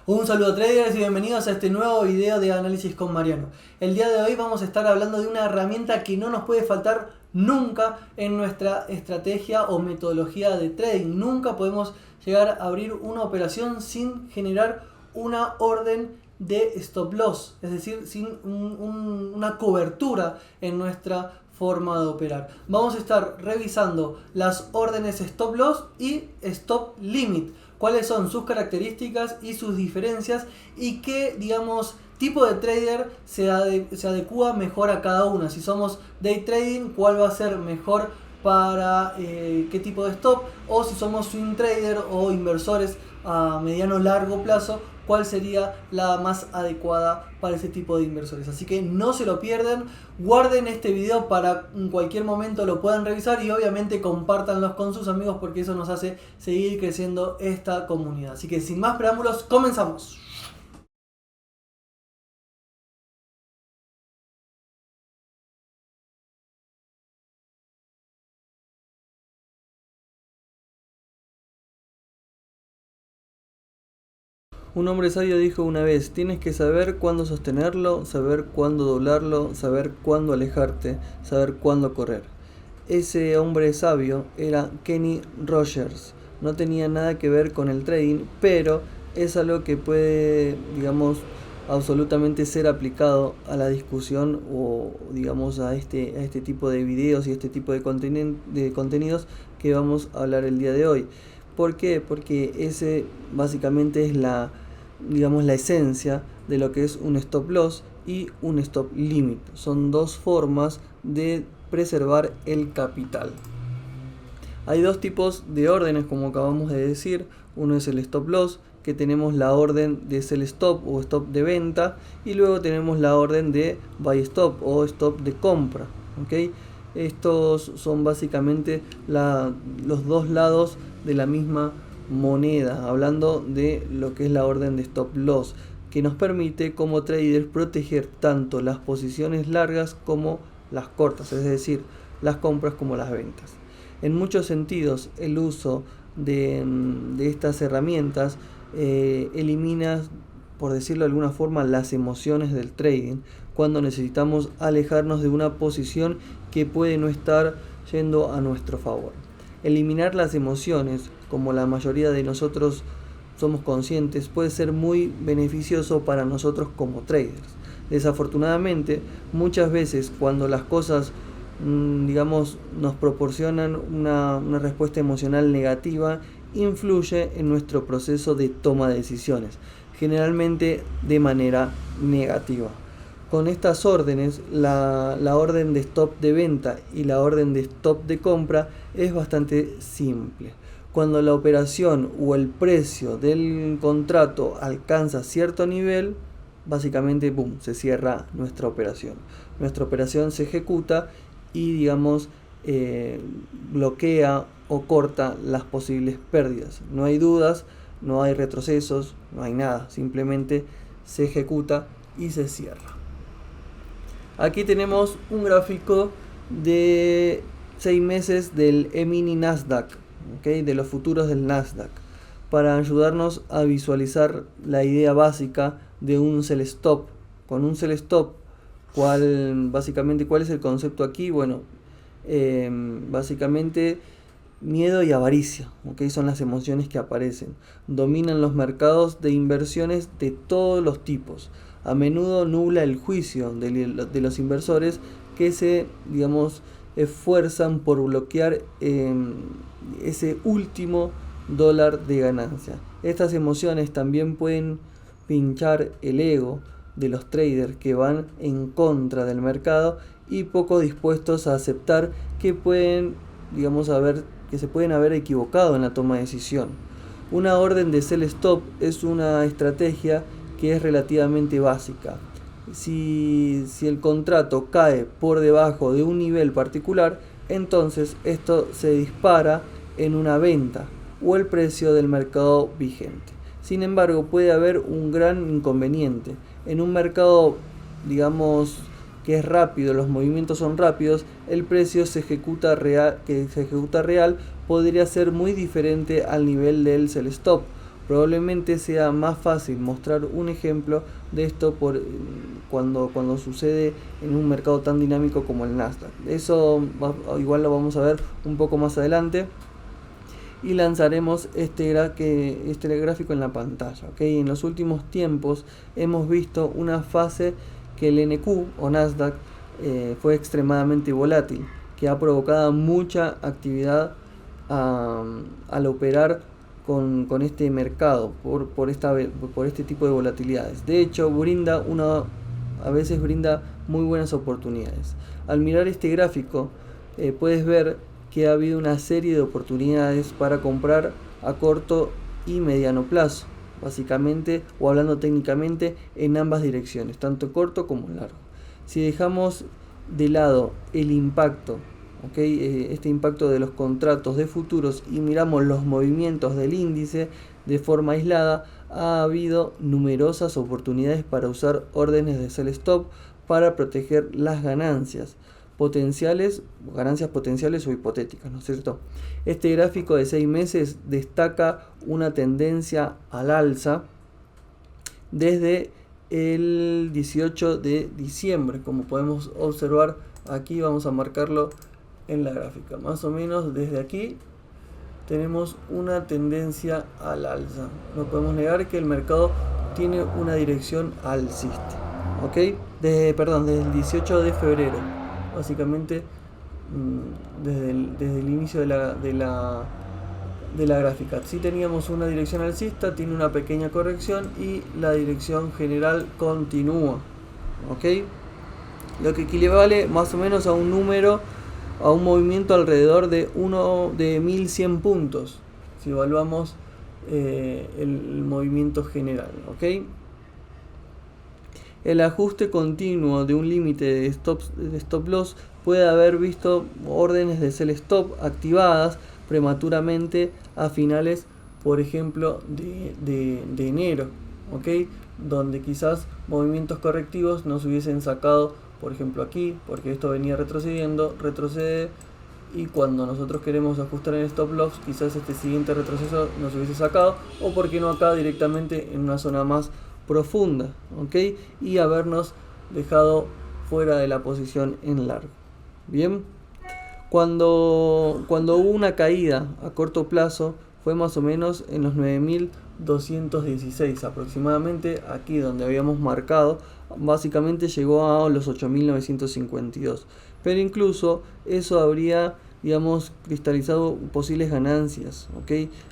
Un saludo traders y bienvenidos a este nuevo video de análisis con Mariano. El día de hoy vamos a estar hablando de una herramienta que no nos puede faltar nunca en nuestra estrategia o metodología de trading. Nunca podemos llegar a abrir una operación sin generar una orden de stop loss, es decir, sin una cobertura en nuestra forma de operar. Vamos a estar revisando las órdenes stop loss y stop limit, cuáles son sus características y sus diferencias y qué, tipo de trader se adecua mejor a cada una. Si somos day trading, cuál va a ser mejor para qué tipo de stop, o si somos swing trader o inversores a mediano largo plazo, cuál sería la más adecuada para ese tipo de inversores. Así que no se lo pierdan, guarden este video para en cualquier momento lo puedan revisar y obviamente compártanlos con sus amigos porque eso nos hace seguir creciendo esta comunidad. Así que sin más preámbulos, comenzamos. Un hombre sabio dijo una vez: tienes que saber cuándo sostenerlo, saber cuándo doblarlo, saber cuándo alejarte, saber cuándo correr. Ese hombre sabio era Kenny Rogers. No tenía nada que ver con el trading, pero es algo que puede, absolutamente ser aplicado a la discusión o, a este tipo de videos y este tipo de contenidos que vamos a hablar el día de hoy. ¿Por qué? Porque ese básicamente es la esencia de lo que es un stop loss y un stop limit. Son dos formas de preservar el capital. Hay dos tipos de órdenes, como acabamos de decir. Uno es el stop loss, que tenemos la orden de sell stop o stop de venta, y luego tenemos la orden de buy stop o stop de compra. ¿Okay? Estos son básicamente los dos lados de la misma moneda, hablando de lo que es la orden de stop loss, que nos permite como traders proteger tanto las posiciones largas como las cortas, es decir, las compras como las ventas. En muchos sentidos, el uso de estas herramientas elimina, por decirlo de alguna forma, las emociones del trading cuando necesitamos alejarnos de una posición que puede no estar yendo a nuestro favor. Eliminar las emociones, como la mayoría de nosotros somos conscientes, puede ser muy beneficioso para nosotros como traders. Desafortunadamente, muchas veces cuando las cosas nos proporcionan una respuesta emocional negativa, influye en nuestro proceso de toma de decisiones, generalmente de manera negativa. Con estas órdenes, la orden de stop de venta y la orden de stop de compra es bastante simple. Cuando la operación o el precio del contrato alcanza cierto nivel, básicamente se cierra nuestra operación. Nuestra operación se ejecuta y bloquea o corta las posibles pérdidas. No hay dudas, no hay retrocesos, no hay nada. Simplemente se ejecuta y se cierra. Aquí tenemos un gráfico de 6 meses del E-mini Nasdaq, ¿okay? De los futuros del Nasdaq, para ayudarnos a visualizar la idea básica de un sell stop. Con un sell stop, ¿cuál es el concepto aquí? Bueno, básicamente miedo y avaricia, ¿okay? Son las emociones que aparecen. Dominan los mercados de inversiones de todos los tipos. A menudo nubla el juicio de los inversores que se, esfuerzan por bloquear ese último dólar de ganancia. Estas emociones también pueden pinchar el ego de los traders que van en contra del mercado y poco dispuestos a aceptar que se pueden haber equivocado en la toma de decisión. Una orden de sell stop es una estrategia que es relativamente básica. Si el contrato cae por debajo de un nivel particular, entonces esto se dispara en una venta o el precio del mercado vigente. Sin embargo, puede haber un gran inconveniente. En un mercado, que es rápido, los movimientos son rápidos, el precio que se ejecuta real podría ser muy diferente al nivel del sell stop. Probablemente sea más fácil mostrar un ejemplo de esto cuando sucede en un mercado tan dinámico como el Nasdaq. Eso igual lo vamos a ver un poco más adelante. Y lanzaremos este gráfico en la pantalla. ¿Okay? En los últimos tiempos hemos visto una fase que el NQ o Nasdaq fue extremadamente volátil, que ha provocado mucha actividad al operar con este mercado por este tipo de volatilidades. De hecho, a veces brinda muy buenas oportunidades. Al mirar este gráfico puedes ver que ha habido una serie de oportunidades para comprar a corto y mediano plazo, básicamente, o hablando técnicamente, en ambas direcciones, tanto corto como largo. Si dejamos de lado el impacto, este impacto de los contratos de futuros, y miramos los movimientos del índice de forma aislada, ha habido numerosas oportunidades para usar órdenes de sell stop para proteger las ganancias potenciales o hipotéticas, ¿no es cierto? Este gráfico de 6 meses destaca una tendencia al alza desde el 18 de diciembre, como podemos observar aquí. Vamos a marcarlo en la gráfica, más o menos desde aquí tenemos una tendencia al alza. No podemos negar que el mercado tiene una dirección alcista, desde el 18 de febrero, básicamente desde el inicio de la gráfica. Si teníamos una dirección alcista, tiene una pequeña corrección y la dirección general continúa, lo que equivale más o menos a un movimiento alrededor de 1100 puntos si evaluamos el movimiento general. El ajuste continuo de un límite de stop loss puede haber visto órdenes de sell stop activadas prematuramente a finales, por ejemplo, de enero, donde quizás movimientos correctivos nos hubiesen sacado, por ejemplo aquí, porque esto venía retrocede, y cuando nosotros queremos ajustar en stop loss, quizás este siguiente retroceso nos hubiese sacado, o porque no acá directamente en una zona más profunda, y habernos dejado fuera de la posición en largo. Bien, cuando hubo una caída a corto plazo fue más o menos en los 9.216 aproximadamente, aquí donde habíamos marcado, básicamente llegó a los 8.952, pero incluso eso habría, cristalizado posibles ganancias.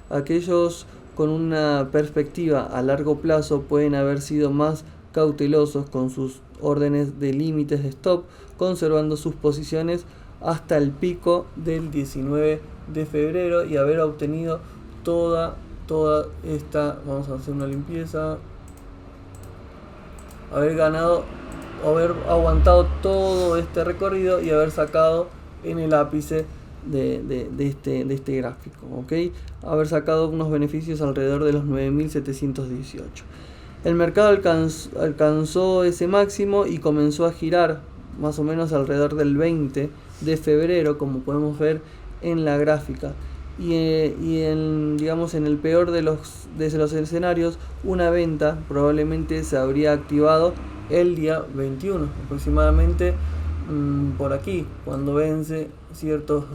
Aquellos con una perspectiva a largo plazo pueden haber sido más cautelosos con sus órdenes de límites de stop, conservando sus posiciones hasta el pico del 19 de febrero y haber obtenido toda esta, vamos a hacer una limpieza, haber aguantado todo este recorrido y haber sacado en el ápice de este gráfico, haber sacado unos beneficios alrededor de los 9.718. El mercado alcanzó ese máximo y comenzó a girar más o menos alrededor del 20 de febrero, como podemos ver en la gráfica, y en el peor de los escenarios, una venta probablemente se habría activado el día 21 aproximadamente, por aquí, cuando vence cierto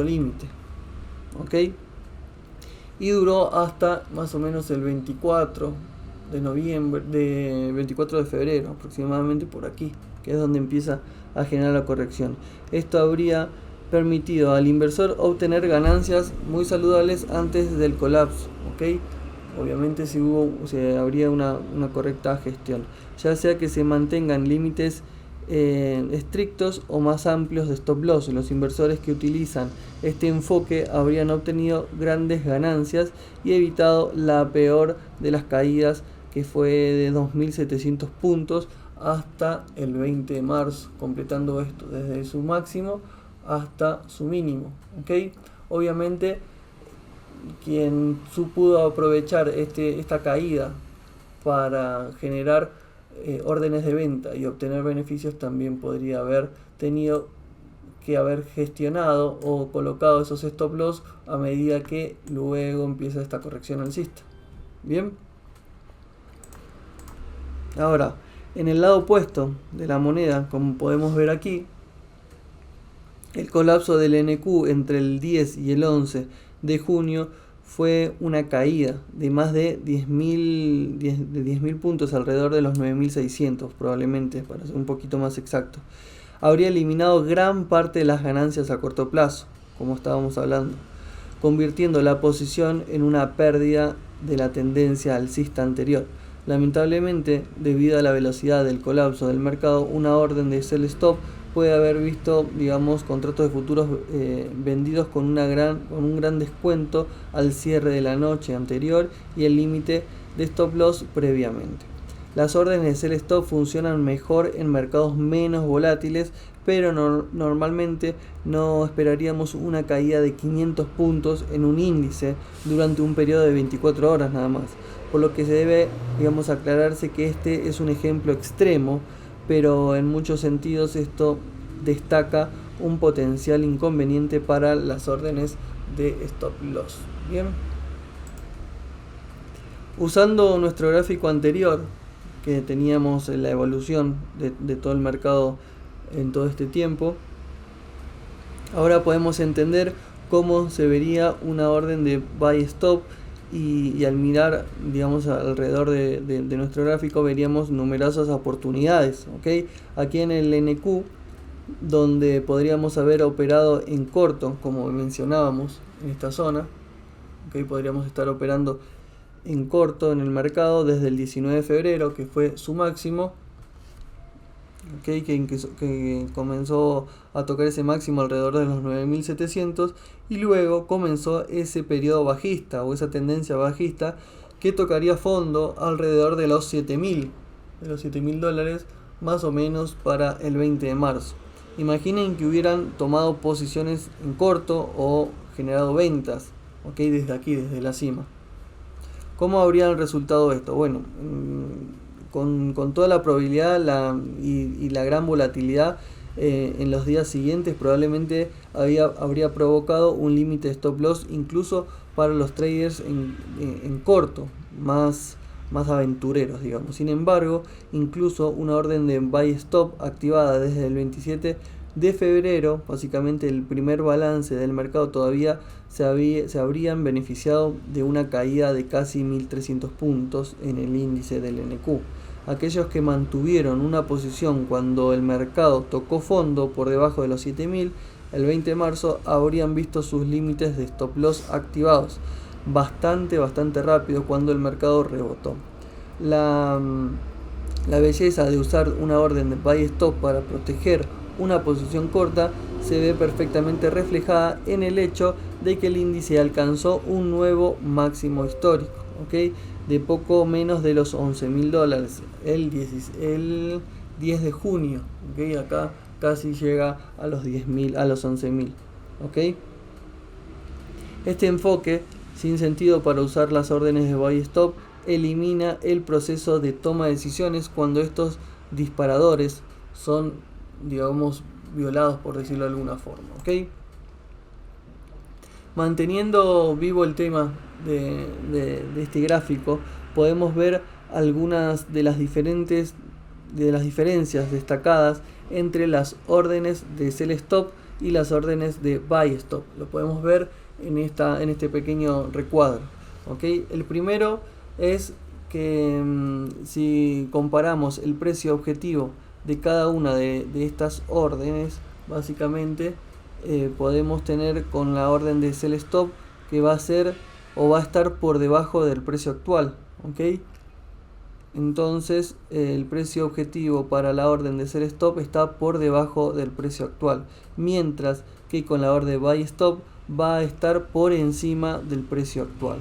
límite, y duró hasta más o menos el 24 de febrero aproximadamente, por aquí, que es donde empieza a generar la corrección. Esto habría permitido al inversor obtener ganancias muy saludables antes del colapso, obviamente si habría una correcta gestión, ya sea que se mantengan límites estrictos o más amplios de stop loss. Los inversores que utilizan este enfoque habrían obtenido grandes ganancias y evitado la peor de las caídas, que fue de 2.700 puntos hasta el 20 de marzo, completando esto desde su máximo hasta su mínimo. Obviamente quien pudo aprovechar esta caída para generar órdenes de venta y obtener beneficios, también podría haber tenido que haber gestionado o colocado esos stop loss a medida que luego empieza esta corrección alcista. Bien. Ahora, en el lado opuesto de la moneda, como podemos ver aquí, el colapso del NQ entre el 10 y el 11 de junio fue una caída de más de 10.000 puntos, alrededor de los 9.600 probablemente, para ser un poquito más exacto. Habría eliminado gran parte de las ganancias a corto plazo, como estábamos hablando, convirtiendo la posición en una pérdida de la tendencia alcista anterior. Lamentablemente, debido a la velocidad del colapso del mercado, una orden de sell stop puede haber visto, digamos, contratos de futuros vendidos con un gran descuento al cierre de la noche anterior y el límite de stop loss previamente. Las órdenes de sell stop funcionan mejor en mercados menos volátiles, pero normalmente no esperaríamos una caída de 500 puntos en un índice durante un periodo de 24 horas nada más. Por lo que se debe, digamos, aclararse que este es un ejemplo extremo, pero en muchos sentidos esto destaca un potencial inconveniente para las órdenes de stop loss. Bien. Usando nuestro gráfico anterior, que teníamos la evolución de todo el mercado en todo este tiempo, ahora podemos entender cómo se vería una orden de buy stop y al mirar, digamos, alrededor de nuestro gráfico veríamos numerosas oportunidades, ¿okay? Aquí en el NQ, donde podríamos haber operado en corto, como mencionábamos en esta zona, ¿okay? Podríamos estar operando en corto en el mercado desde el 19 de febrero, que fue su máximo, ¿okay? que comenzó a tocar ese máximo alrededor de los 9.700 y luego comenzó ese periodo bajista o esa tendencia bajista que tocaría fondo alrededor de los 7.000 dólares más o menos para el 20 de marzo. Imaginen que hubieran tomado posiciones en corto o generado ventas, ¿okay? Desde aquí, desde la cima. ¿Cómo habría resultado esto? Bueno, con toda la probabilidad y la gran volatilidad en los días siguientes, probablemente habría provocado un límite de stop loss incluso para los traders en corto, más aventureros, digamos. Sin embargo, incluso una orden de buy stop activada desde el 27 de febrero, básicamente el primer balance del mercado, todavía se habrían beneficiado de una caída de casi 1.300 puntos en el índice del NQ. Aquellos que mantuvieron una posición cuando el mercado tocó fondo por debajo de los 7.000, el 20 de marzo habrían visto sus límites de stop loss activados bastante rápido cuando el mercado rebotó. La belleza de usar una orden de buy stop para proteger una posición corta se ve perfectamente reflejada en el hecho de que el índice alcanzó un nuevo máximo histórico, ¿okay? De poco menos de los 11.000 dólares el 10 de junio, ¿okay? Acá casi llega a los 10.000, a los 11.000, ¿okay? Este enfoque sin sentido para usar las órdenes de buy stop elimina el proceso de toma de decisiones cuando estos disparadores son, digamos, violados, por decirlo de alguna forma, ¿okay? Manteniendo vivo el tema de este gráfico, podemos ver algunas de las diferencias destacadas entre las órdenes de sell stop y las órdenes de buy stop. Lo podemos ver en este pequeño recuadro, ¿okay? El primero es que si comparamos el precio objetivo de cada una de estas órdenes, básicamente podemos tener con la orden de sell stop que va a ser o va a estar por debajo del precio actual, ¿okay? Entonces el precio objetivo para la orden de sell stop está por debajo del precio actual, mientras que con la orden de buy stop va a estar por encima del precio actual.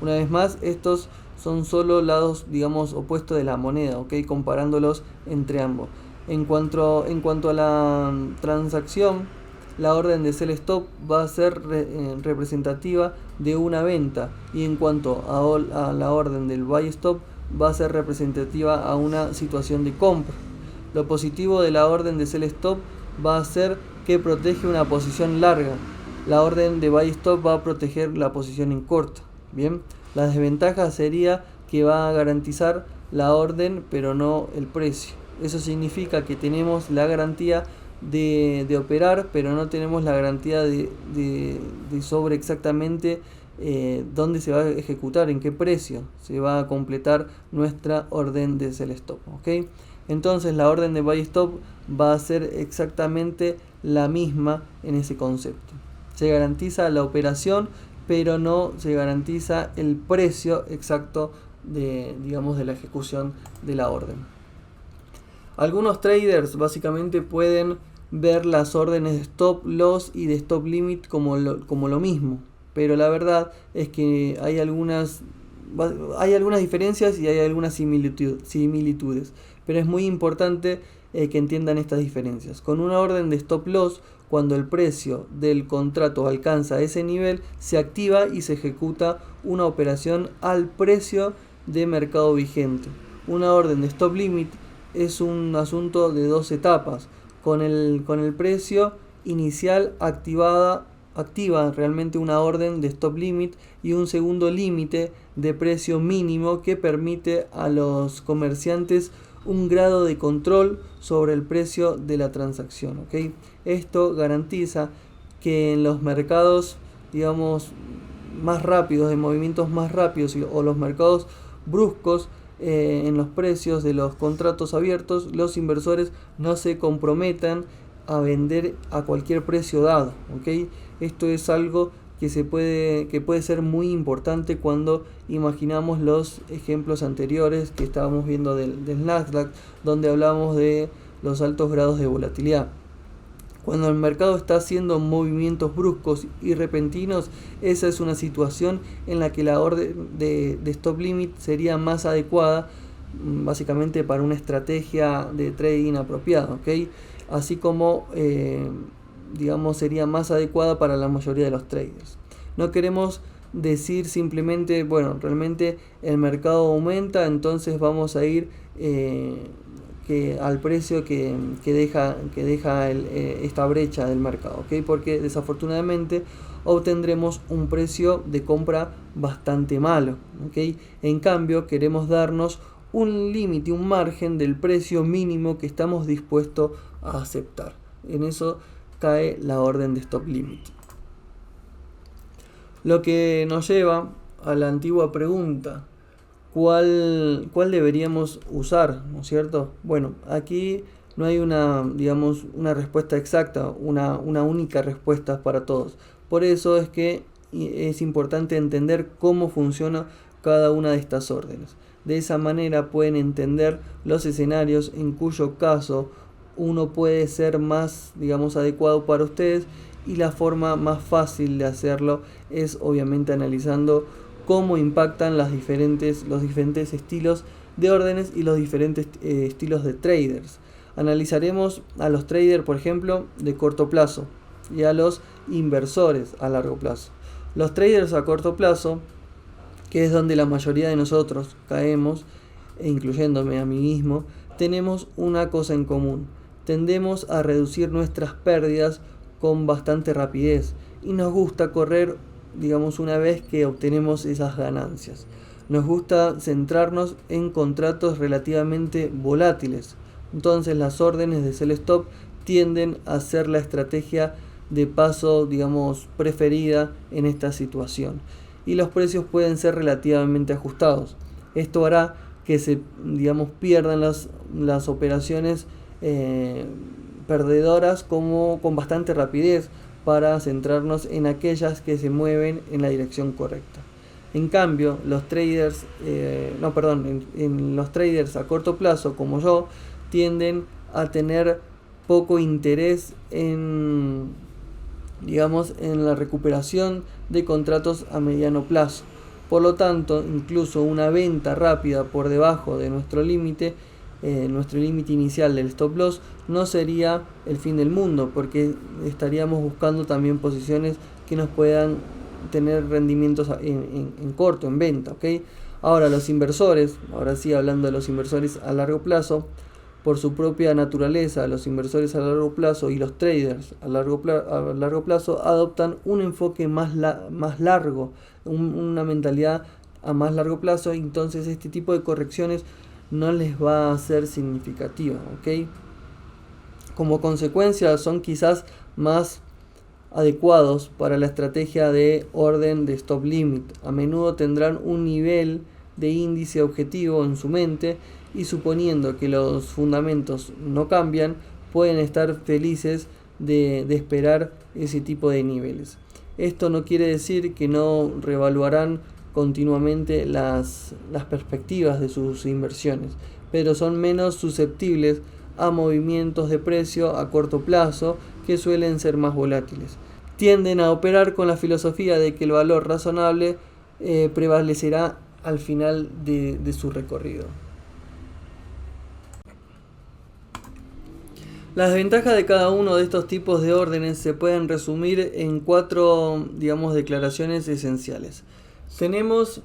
Una vez más, estos son solo lados, digamos, opuestos de la moneda, ¿okay? Comparándolos entre ambos. En cuanto a la transacción, la orden de sell stop va a ser representativa de una venta, y en cuanto a la orden del buy stop va a ser representativa a una situación de compra. Lo positivo de la orden de sell stop va a ser que protege una posición larga. La orden de buy stop va a proteger la posición en corto. Bien, La desventaja sería que va a garantizar la orden pero no el precio. Eso significa que tenemos la garantía de operar, pero no tenemos la garantía de sobre exactamente dónde se va a ejecutar, en qué precio se va a completar nuestra orden de sell stop, ¿ok? Entonces la orden de buy stop va a ser exactamente la misma en ese concepto. Se garantiza la operación, pero no se garantiza el precio exacto de la ejecución de la orden. Algunos traders básicamente pueden ver las órdenes de stop loss y de stop limit como lo mismo, pero la verdad es que hay algunas diferencias y hay algunas similitudes, pero es muy importante que entiendan estas diferencias. Con una orden de stop loss, cuando el precio del contrato alcanza ese nivel, se activa y se ejecuta una operación al precio de mercado vigente. Una orden de stop limit es un asunto de dos etapas. Con el precio inicial activa realmente una orden de stop limit y un segundo límite de precio mínimo que permite a los comerciantes un grado de control sobre el precio de la transacción, ¿ok? Esto garantiza que en los mercados, más rápidos, de movimientos más rápidos, o los mercados bruscos, en los precios de los contratos abiertos, los inversores no se comprometan a vender a cualquier precio dado, ¿ok? Esto es algo que puede ser muy importante cuando imaginamos los ejemplos anteriores que estábamos viendo del Nasdaq, donde hablamos de los altos grados de volatilidad. Cuando el mercado está haciendo movimientos bruscos y repentinos, esa es una situación en la que la orden de stop limit sería más adecuada, básicamente para una estrategia de trading apropiada, ¿ok? Así como sería más adecuada para la mayoría de los traders. No queremos decir simplemente, realmente el mercado aumenta, entonces vamos a ir al precio que deja esta brecha del mercado, ¿ok? Porque desafortunadamente obtendremos un precio de compra bastante malo, ¿ok? En cambio, queremos darnos un límite, un margen del precio mínimo que estamos dispuestos a aceptar. En eso cae la orden de stop limit. Lo que nos lleva a la antigua pregunta: ¿cuál deberíamos usar? ¿No es cierto? Bueno, aquí no hay una respuesta exacta, una única respuesta para todos. Por eso es que es importante entender cómo funciona cada una de estas órdenes. De esa manera pueden entender los escenarios en cuyo caso uno puede ser más, adecuado para ustedes, y la forma más fácil de hacerlo es obviamente analizando cómo impactan los diferentes estilos de órdenes y los diferentes estilos de traders. Analizaremos a los traders, por ejemplo, de corto plazo y a los inversores a largo plazo. Los traders a corto plazo, que es donde la mayoría de nosotros caemos, incluyéndome a mí mismo, tenemos una cosa en común: tendemos a reducir nuestras pérdidas con bastante rapidez y nos gusta correr, una vez que obtenemos esas ganancias. Nos gusta centrarnos en contratos relativamente volátiles. Entonces las órdenes de sell stop tienden a ser la estrategia de paso, preferida en esta situación. Y los precios pueden ser relativamente ajustados. Esto hará que se, pierdan las operaciones perdedoras con bastante rapidez, para centrarnos en aquellas que se mueven en la dirección correcta. En cambio, los traders, los traders a corto plazo, como yo, tienden a tener poco interés en la recuperación de contratos a mediano plazo. Por lo tanto, incluso una venta rápida por debajo de nuestro límite inicial del stop loss, no sería el fin del mundo, porque estaríamos buscando también posiciones que nos puedan tener rendimientos en corto, en venta, ¿ok? Ahora los inversores, ahora sí hablando de los inversores a largo plazo, por su propia naturaleza, los inversores a largo plazo y los traders a largo plazo adoptan un enfoque más largo, una mentalidad a más largo plazo, entonces este tipo de correcciones no les va a ser significativa, ¿ok? Como consecuencia son quizás más adecuados para la estrategia de orden de stop limit. A menudo tendrán un nivel de índice objetivo en su mente y suponiendo que los fundamentos no cambian, pueden estar felices de esperar ese tipo de niveles. Esto no quiere decir que no reevaluarán continuamente las perspectivas de sus inversiones, pero son menos susceptibles a movimientos de precio a corto plazo que suelen ser más volátiles. Tienden a operar con la filosofía de que el valor razonable prevalecerá al final de su recorrido. Las desventajas de cada uno de estos tipos de órdenes se pueden resumir en 4, declaraciones esenciales. Tenemos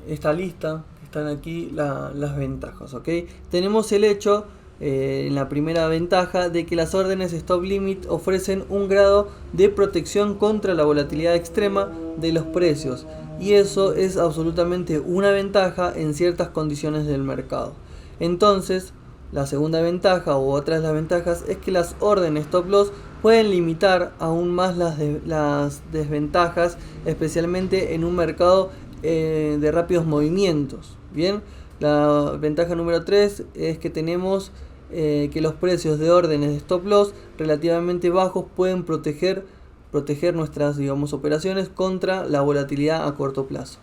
esta lista, están aquí las ventajas, ¿ok? Tenemos el hecho, en la primera ventaja, de que las órdenes stop limit ofrecen un grado de protección contra la volatilidad extrema de los precios, y eso es absolutamente una ventaja en ciertas condiciones del mercado. Entonces, la segunda ventaja o otra de las ventajas es que las órdenes stop loss pueden limitar aún más las desventajas, especialmente en un mercado de rápidos movimientos. Bien, la ventaja número 3 es que tenemos que los precios de órdenes de stop loss relativamente bajos pueden proteger nuestras operaciones contra la volatilidad a corto plazo.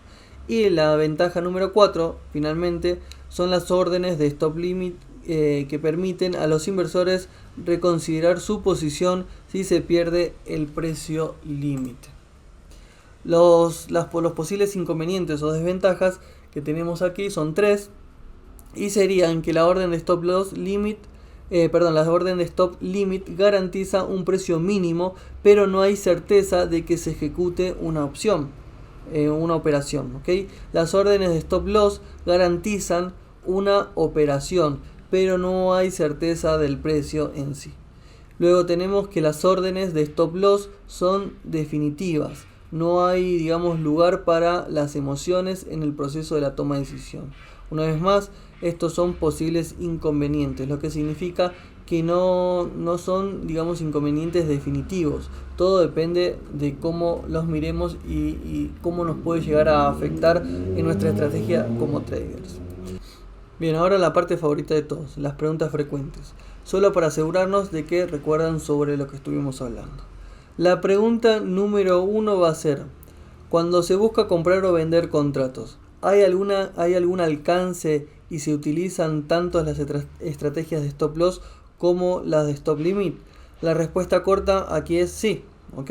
Y la ventaja número 4 finalmente son las órdenes de stop limit que permiten a los inversores reconsiderar su posición si se pierde el precio límite. Los posibles inconvenientes o desventajas que tenemos aquí son 3 y serían que la orden de stop limit garantiza un precio mínimo, pero no hay certeza de que se ejecute una operación, ¿okay? Las órdenes de stop loss garantizan una operación, pero no hay certeza del precio en sí. Luego tenemos que las órdenes de stop loss son definitivas. No hay, lugar para las emociones en el proceso de la toma de decisión. Una vez más, estos son posibles inconvenientes, lo que significa que no son, inconvenientes definitivos. Todo depende de cómo los miremos y cómo nos puede llegar a afectar en nuestra estrategia como traders. Bien, ahora la parte favorita de todos, las preguntas frecuentes. Solo para asegurarnos de que recuerdan sobre lo que estuvimos hablando. La pregunta número 1 va a ser: cuando se busca comprar o vender contratos, ¿hay algún alcance y se utilizan tanto las estrategias de stop loss como las de stop limit? La respuesta corta aquí es sí, ¿ok?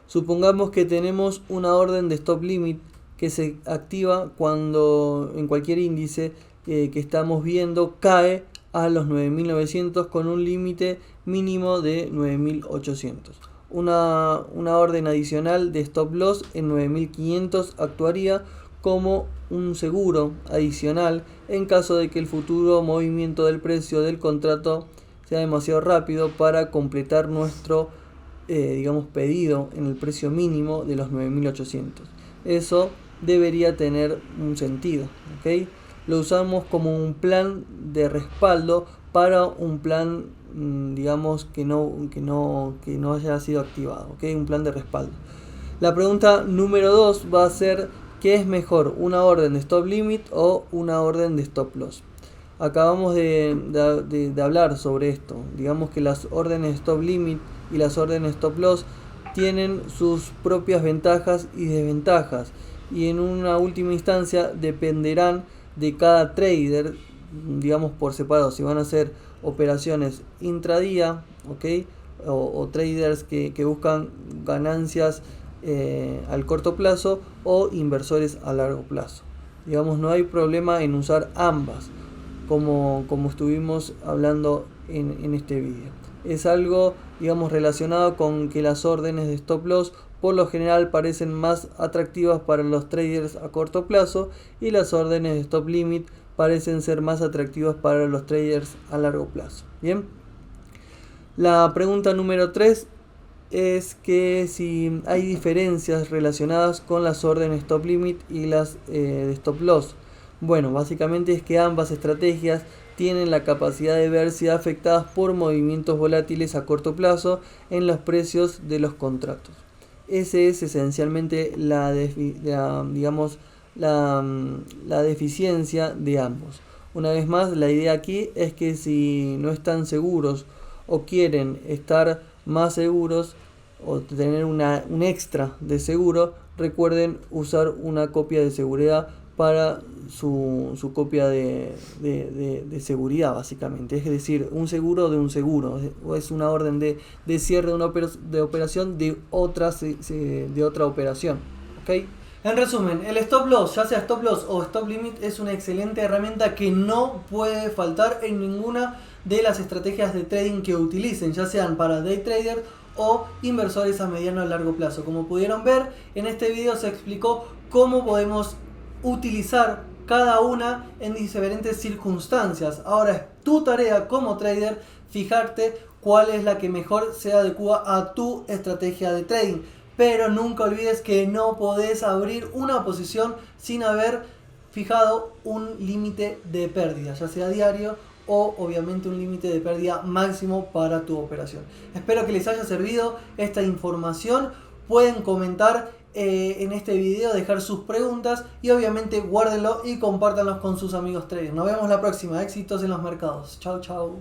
Supongamos que tenemos una orden de stop limit que se activa cuando en cualquier índice que estamos viendo cae a los 9.900 con un límite mínimo de 9.800. Una orden adicional de stop loss en 9.500 actuaría como un seguro adicional en caso de que el futuro movimiento del precio del contrato sea demasiado rápido para completar nuestro pedido en el precio mínimo de los 9.800. Eso debería tener un sentido, ¿ok? Lo usamos como un plan de respaldo para un plan que no haya sido activado, ¿okay? Un plan de respaldo. La pregunta número 2 va a ser: ¿qué es mejor, una orden de stop limit o una orden de stop loss? Acabamos de hablar sobre esto. Digamos que las órdenes de stop limit y las órdenes de stop loss tienen sus propias ventajas y desventajas, y en una última instancia dependerán de cada trader, por separado, si van a hacer operaciones intradía, ¿okay? o traders que buscan ganancias al corto plazo, o inversores a largo plazo. No hay problema en usar ambas, como estuvimos hablando en este vídeo. Es algo relacionado con que las órdenes de stop loss por lo general parecen más atractivas para los traders a corto plazo, y las órdenes de stop limit parecen ser más atractivas para los traders a largo plazo. Bien, la pregunta número 3 es que si hay diferencias relacionadas con las órdenes stop limit y las de stop loss. Bueno, básicamente es que ambas estrategias tienen la capacidad de verse afectadas por movimientos volátiles a corto plazo en los precios de los contratos. Ese es esencialmente la deficiencia de ambos. Una vez más, la idea aquí es que si no están seguros o quieren estar más seguros o tener un extra de seguro, recuerden usar una copia de seguridad para su copia de seguridad, básicamente. Es decir, un seguro de un seguro, o es una orden de cierre de una operación de otra operación. ¿Okay? En resumen, el stop loss, ya sea stop loss o stop limit, es una excelente herramienta que no puede faltar en ninguna de las estrategias de trading que utilicen, ya sean para day traders o inversores a mediano o largo plazo. Como pudieron ver, en este video se explicó cómo podemos utilizar cada una en diferentes circunstancias. Ahora es tu tarea como trader fijarte cuál es la que mejor se adecua a tu estrategia de trading. Pero nunca olvides que no podés abrir una posición sin haber fijado un límite de pérdida, ya sea diario o obviamente un límite de pérdida máximo para tu operación. Espero que les haya servido esta información. Pueden comentar en este video, dejar sus preguntas y obviamente guárdenlo y compártanlos con sus amigos traders. Nos vemos la próxima. Éxitos en los mercados. Chau, chau.